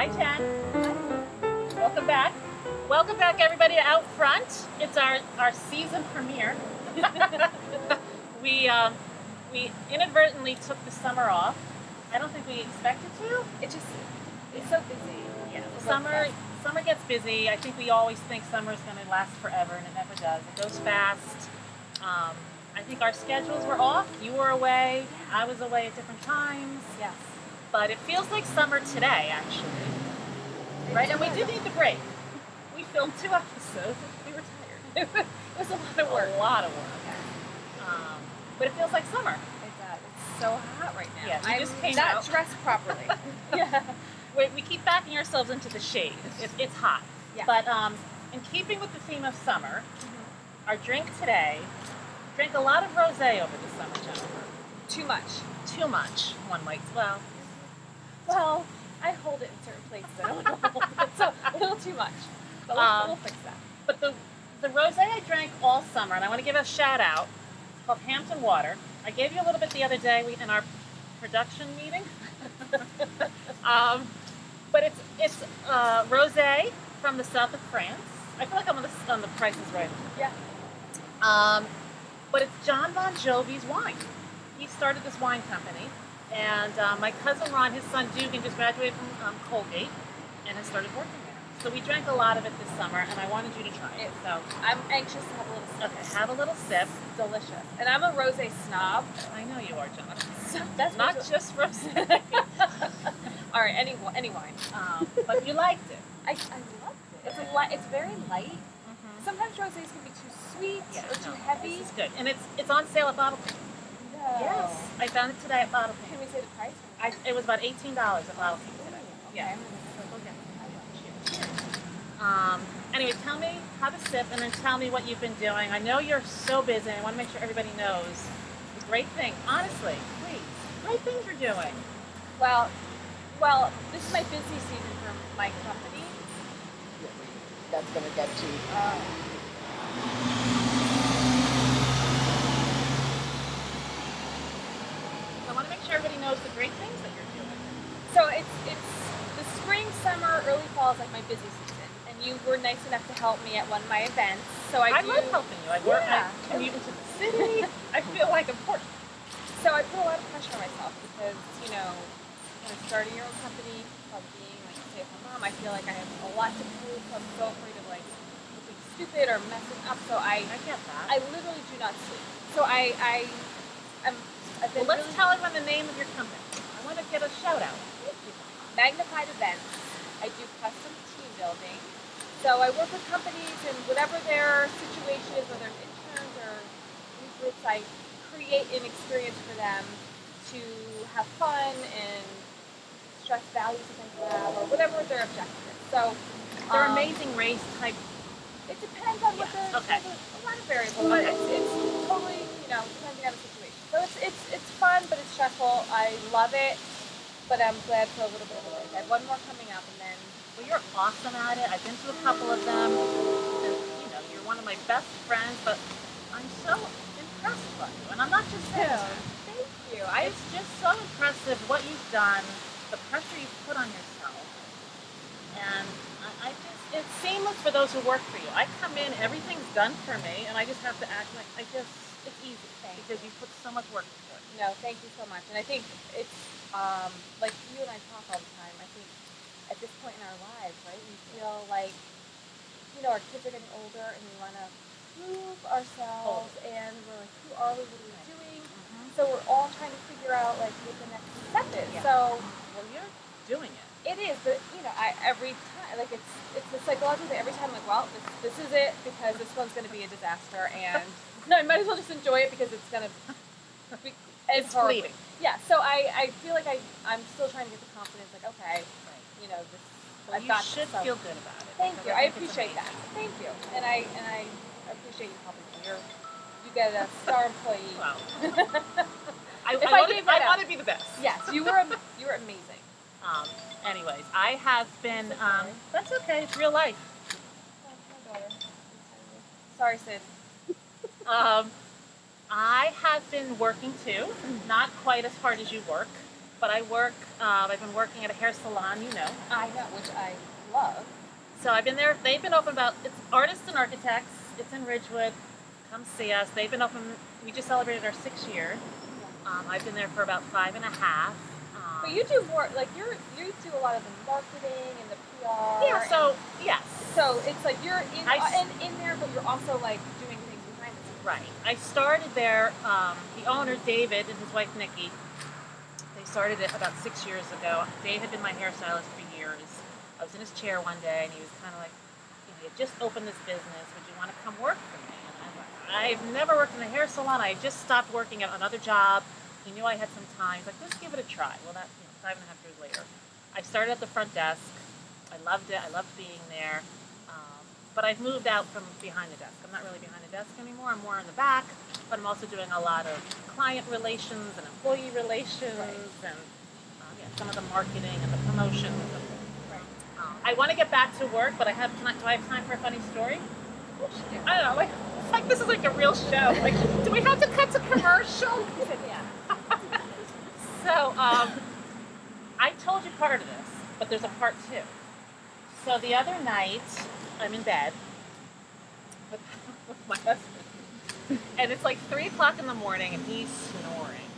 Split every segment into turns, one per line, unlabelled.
Hi, Jen. Welcome back. Welcome back, everybody, to Out Front. It's our season premiere. we inadvertently took the summer off. I don't think we expected to.
It's so busy.
Yeah, summer gets busy. I think we always think summer is going to last forever, and it never does. It goes fast. I think our schedules were off. You were away. I was away at different times.
Yes.
But it feels like summer today, actually. Right? And we did need the break. We filmed 2 episodes. We were tired. It was a lot of work. A lot of work. But it feels like summer.
It does. It's so hot right now.
Yeah,
I'm
just came
not
out.
dressed properly.
Yeah. We keep backing ourselves into the shade. It's hot.
Yeah.
But in keeping with the theme of summer, our drink today, drank a lot of rosé over the summer, Jennifer.
Too much.
Too much, one might.
Well, I hold it in certain places. I don't hold it, so a little too much. But we'll fix that.
But the rosé I drank all summer, and I want to give a shout out. It's called Hampton Water. I gave you a little bit the other day in our production meeting. But it's rosé from the south of France. I feel like I'm on the Price is Right.
Yeah.
But it's John Bon Jovi's wine. He started this wine company, and my cousin Ron, his son Dugan, just graduated from Colgate and has started working there. So we drank a lot of it this summer, and I wanted you to try it. So
I'm anxious to have a little sip.
okay, have a little sip.
It's delicious. And I'm a rosé snob.
I know you are, Jonathan.
So that's
Not just rosé.
All right, any wine.
But you liked it.
I loved it. It's very light.
Mm-hmm.
Sometimes rosés can be too sweet or too heavy.
This is good, and it's on sale at Bottle King.
No.
Yes, I found it today at Bottle
Can
King.
we say the price?
It was about $18 at Bottle King today.
Okay.
Yeah. Anyway, tell me how to sip, and then tell me what you've been doing. I know you're so busy. I want to make sure everybody knows the great thing. Honestly, please, great things you're doing.
Well, this is my busy season for my company.
That's going to get to.
I want to make sure everybody knows the great things that you're doing.
So it's the spring, summer, early fall is like my busy season, and you were nice enough to help me at one of my events. So I
love helping you. I commute into the city. I feel like important.
So I put a lot of pressure on myself because when I'm starting your own company, from being like a stay-at-home mom, I feel like I have a lot to prove. So I'm so afraid of like looking stupid or messing up. So I
get that.
I literally do not sleep. So I've been
let's tell everyone the name of your company. I want to get a shout out.
Magnified Events. I do custom team building. So I work with companies and whatever their situation is, whether it's interns or new groups, I create an experience for them to have fun and stress values that they have or whatever their objective is. So
they're amazing race type.
It depends on what a lot of variables, but it's totally depending on the situation. So it's fun, but it's stressful. I love it, but I'm glad for a little bit of a break. I have one more coming up, and then.
Well, you're awesome at it. I've been to a couple of them, and you're one of my best friends. But I'm so impressed by you, and I'm not just saying that.
Thank you.
It's just so impressive what you've done, the pressure you've put on yourself, and it's seamless for those who work for you. I come in, everything's done for me, and I just have to act like it's easy because you put so much work into it.
No, thank you so much. And I think it's like you and I talk all the time. I think at this point in our lives, right, we feel like our kids are getting older and we want to prove ourselves, and we're like, who are we? What are we doing? Mm-hmm. So we're all trying to figure out like what the next step is.
Yeah.
So
you're doing it.
It is, but every time, like it's a psychological thing. Every time, I'm like, well, this is it because this one's going to be a disaster, and no, I might as well just enjoy it because it's going to be.
It's fleeting.
Yeah, so I feel like I'm still trying to get the confidence, like, okay,
I've got should feel good about it.
Thank you. I appreciate that. Thank you, and I appreciate you helping me. You get a star employee.
Wow. I want to be the best.
Yes, you were amazing.
Anyways, I have been. That's okay. It's real life.
Oh, my daughter. Sorry, Sid.
I have been working too, not quite as hard as you work, but I work. I've been working at a hair salon,
I know, which I love.
So I've been there. They've been open it's Artists and Architects. It's in Ridgewood. Come see us. They've been open. We just celebrated our 6th year. I've been there for about 5.5.
But you do more, like you do a lot of the marketing and the PR.
Yeah. So yes.
So it's like you're in there, but you're also like doing things behind the scenes.
Right. I started there. The owner, David, and his wife Nikki. They started it about 6 years ago. Dave had been my hairstylist for years. I was in his chair one day, and he was kind of like, "You just opened this business. Would you want to come work for me?" And I was like, "I've never worked in a hair salon. I just stopped working at another job." He knew I had some time. He's like, "Let's give it a try." Well, that 5.5 years later, I started at the front desk. I loved it. I loved being there. But I've moved out from behind the desk. I'm not really behind the desk anymore. I'm more in the back. But I'm also doing a lot of client relations and employee relations and some of the marketing and the promotions. I want to get back to work, but do I have time for a funny story? I don't know. It's like this is like a real show. Like, do we have to cut to commercial?
Yeah.
So, I told you part of this, but there's a part 2. So the other night, I'm in bed with my husband, and it's like 3 o'clock in the morning, and he's snoring.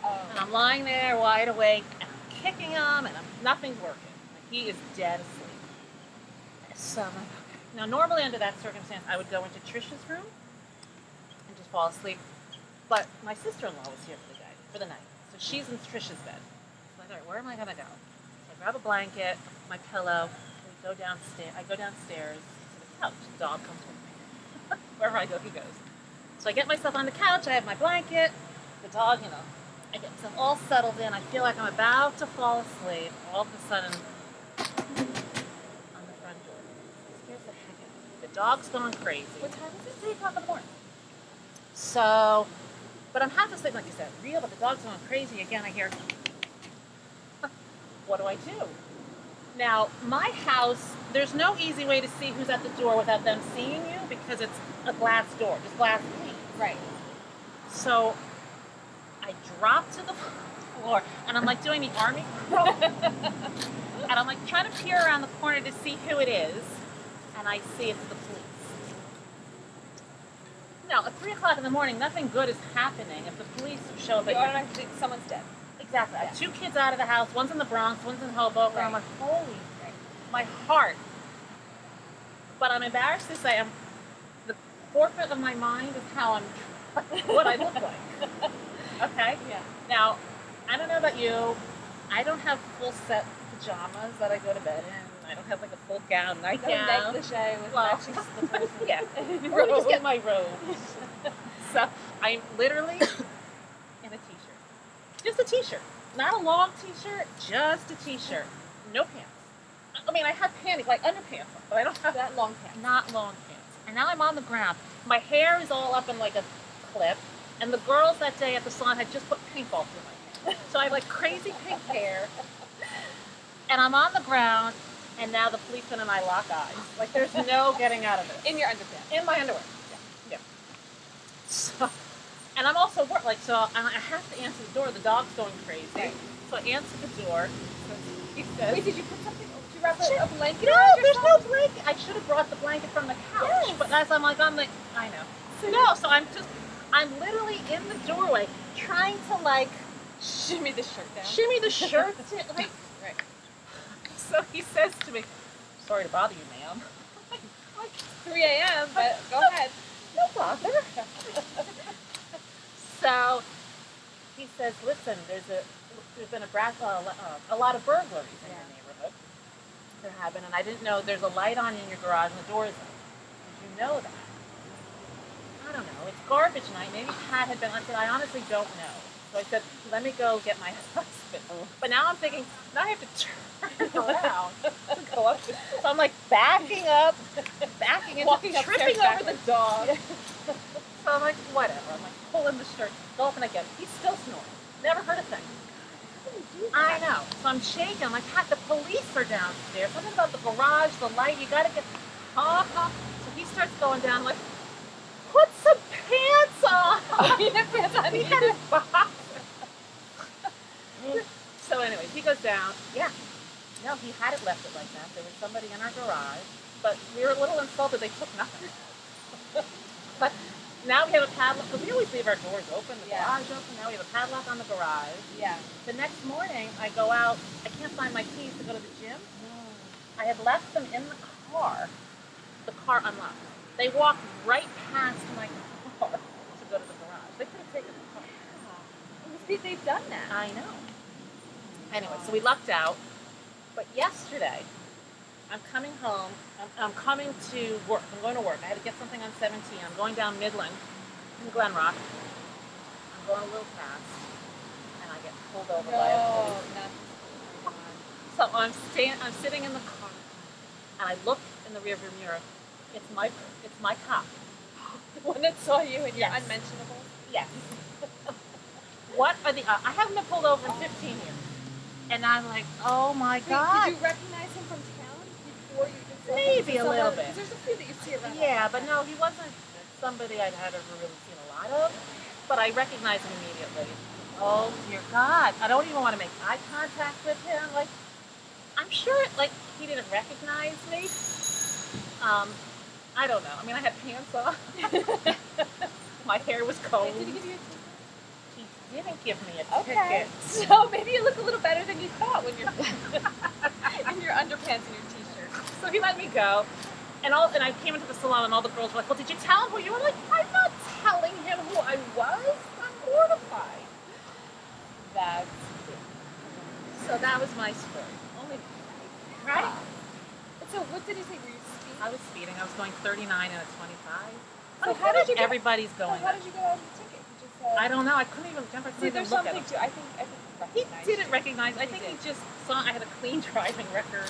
Oh.
And I'm lying there wide awake, and I'm kicking him, and nothing's working. Like, he is dead asleep. So I'm like, okay. Now, normally under that circumstance, I would go into Trisha's room and just fall asleep. But my sister-in-law was here for the night. So she's in Trisha's bed. So I thought, where am I going to go? So I grab a blanket, my pillow, I go downstairs to the couch. The dog comes with me. Wherever I go, he goes. So I get myself on the couch. I have my blanket. The dog, I get myself all settled in. I feel like I'm about to fall asleep. All of a sudden, on the front door, it scares the heck out of me. The dog's going crazy.
What time is it?
3 o'clock in the morning. So, but I'm half asleep, like you said, real, but the dog's going crazy. Again, I hear, what do I do? Now, my house, there's no easy way to see who's at the door without them seeing you because it's a glass door, just glass panes.
Right.
So I drop to the floor, and I'm like doing the army crawl. And I'm like trying to peer around the corner to see who it is, and I see it's the police. Now, at 3 o'clock in the morning, nothing good is happening if the police show up.
You automatically think someone's dead.
Exactly. I have 2 kids out of the house. One's in the Bronx, one's in Hoboken.
Right.
I'm like, holy, my heart. But I'm embarrassed to say the forefront of my mind is how what I look like. Okay?
Yeah.
Now, I don't know about you. I don't have full set pajamas that I go to bed in. I don't have like a full gown, nightgown.
Negligee with
Well,
matching slippers.
Yeah. Let me just get my robes. So I'm literally in a t-shirt. Just a t-shirt. Not a long t-shirt, just a t-shirt. No pants. I mean, I have panties, like underpants on, but I don't have
That long pants.
not long pants. And now I'm on the ground. My hair is all up in like a clip. And the girls that day at the salon had just put paintball through my hair. So I have like crazy pink hair. And I'm on the ground, and now the policeman and I lock eyes. Like there's no getting out of this.
In your underpants.
In my underwear. Yeah. So, and I'm also so I have to answer the door. The dog's going crazy.
Right.
So I answer the door. He says,
Wait, did you put something? Did you wrap a blanket
no,
around
there's
yourself?
no blanket. I should have brought the blanket from the couch.
Yes.
But as I'm like, I know. So I'm literally in the doorway trying to like
Shimmy the shirt down.
shimmy the shirt. Like,
Right.
so he says to me, sorry to bother you, ma'am.
Like 3 a.m., but go ahead.
No bother. So he says, listen, there's been a lot of burglaries in your neighborhood. There have been, and I didn't know there's a light on in your garage and the door's up. Did you know that? I don't know. It's garbage night. Maybe Pat had been. I said, I honestly don't know. So I said, let me go get my husband. But now I'm thinking, now I have to turn around to go up. So I'm like backing into,
Walking upstairs
tripping over the
backwards.
dog. So I'm like, whatever. I'm like pulling the shirt, go up and I get him. He's still snoring. Never heard a thing. I know. So I'm shaking. I'm like, Pat, the police are downstairs. Something about the garage, the light. You got to get. So he starts going down. I'm like, put some pants on.
You have pants on.
He had his boxers. he goes down. Yeah. No, he hadn't left it like that. There was somebody in our garage, but we were a little insulted. They took nothing. But now we have a padlock, because we always leave our doors open, the garage open. Now we have a padlock on the garage.
Yeah.
The next morning, I go out. I can't find my keys to go to the gym. I had left them in the car unlocked. They walked right past my car to go to the garage. They could have taken the car.
They've done that.
I know. Anyway, so we lucked out. But yesterday, I'm coming home. I'm coming to work. I'm going to work. I had to get something on 17. I'm going down Midland in Glen Rock. I'm going a little fast, and I get pulled over by a police. So I'm sitting in the car, and I look in the rearview mirror. It's my cop.
The one that saw you and you're unmentionable?
Yes. What are the I haven't been pulled over in 15 years. And I'm like, oh my God.
Did you recognize him from town before you just
Maybe a little bit.
There's a few that you see around.
Yeah, but no, he wasn't somebody I'd ever really seen a lot of. But I recognized him immediately. Oh dear God. I don't even want to make eye contact with him. Like, I'm sure he didn't recognize me. I don't know. I mean, I had pants on. My hair was combed.
Did he give you a ticket?
He didn't give me a ticket.
Okay. So maybe you look a little better than you thought when you're in your underpants and your t-shirt.
So he let me go. And I came into the salon and all the girls were like, well, did you tell him who you were? Like, I'm not telling him who I was. I'm mortified.
That's
So that was my story. Only, right?
So what did he say? Were you speeding?
I was speeding. I was going 39 and a 25.
So how did you get?
Everybody's going.
So how did you get out of the ticket? You just said.
I don't know. I couldn't even jump. I couldn't
See,
even
there's
look at
something
him.
too. I think
He
recognized
didn't
you.
recognize. I think he just saw I had a clean driving record.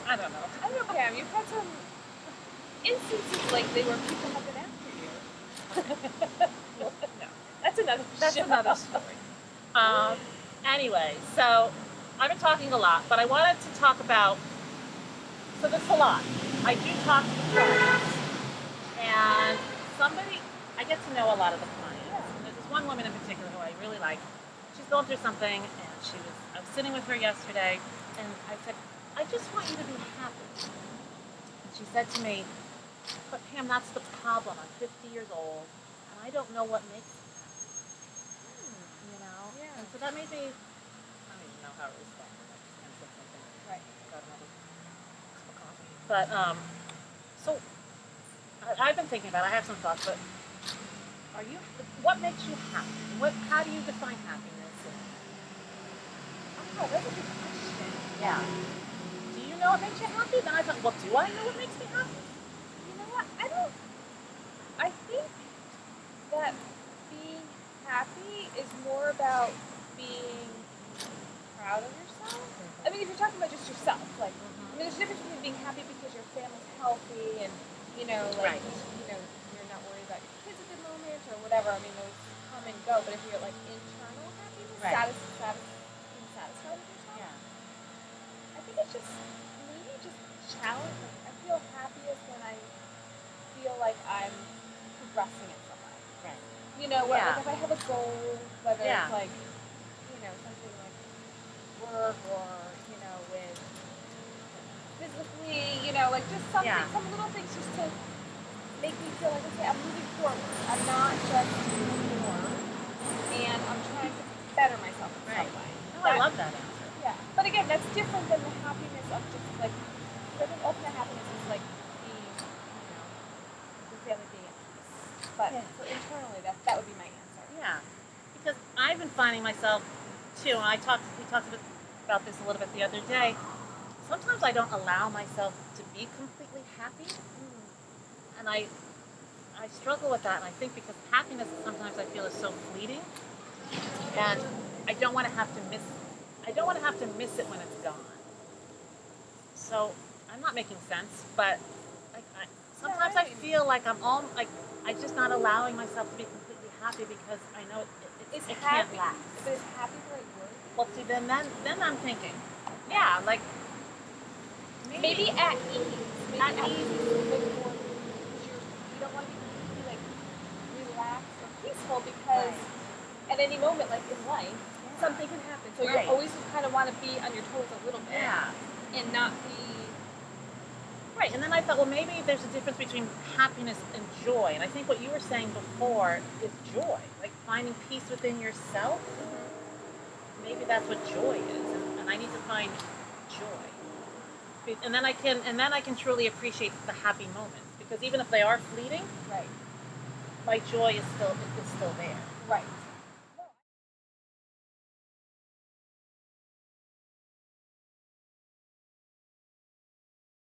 I don't know.
I don't know, Pam. You've had some instances lately where people have been after you.
No.
That's another.
That's
show.
another story. Anyway, so I've been talking a lot, but I wanted to talk about the salon. I do talk to clients, and I get to know a lot of the clients. And there's this one woman in particular who I really like. She's going through something, and I was sitting with her yesterday, and I said, I just want you to be happy. And she said to me, but Pam, that's the problem. I'm 50 years old, and I don't know what makes me happy. You know?
Yeah.
And so that made me, I don't even know how it was going. I just kind of said something.
Right.
Got another cup of coffee. But, so I've been thinking about it. I have some thoughts, but what makes you happy? How do you define happiness?
Oh, that's a good question.
Yeah. Do you know what makes you happy? Then I thought, well, do I know what makes me happy?
You know what? I think that being happy is more about being proud of yourself. I mean, if you're talking about just yourself, like, I mean, there's a difference between being happy because your family's healthy and, you're not worried about your kids at the moment or whatever. I mean, those come and go. But if you're like internal happiness, being satisfied with yourself, I think it's just challenge. Like, I feel happiest when I feel like I'm progressing in some way.
Right.
You know, like if I have a goal, whether it's like, something like work or, with physically, like just something, some little things just to make me feel like, okay, I'm moving forward. I'm not just more, and I'm trying to better myself in some way.
Oh, I love that answer.
Yeah. But again, that's different than the happiness of just like, I think ultimate happiness is like being, your family being at peace. But for internally, that would be my answer.
Yeah. Because I've been finding myself, too, and we talked about this a little bit the other day, sometimes I don't allow myself to be completely happy. And I struggle with that, and I think because happiness sometimes I feel is so fleeting, and I don't want to have to miss it when it's gone. So I'm not making sense, but sometimes I feel like I'm just not allowing myself to be completely happy because I know it can't last.
But is happy the right word?
Well, see, then I'm thinking, like
maybe at ease. Maybe at ease is a little bit more. You don't want to be completely like relaxed or peaceful because, and at any moment, like in life, something can happen. So
Right.
you always kind of want to be on your toes a little bit
Yeah.
and not be.
Right, and then I thought, well, maybe there's a difference between happiness and joy. And I think what you were saying before is joy, like finding peace within yourself. Maybe that's what joy is, and I need to find joy. And then I can truly appreciate the happy moments because even if they are fleeting,
Right.
my joy is still there.
Right.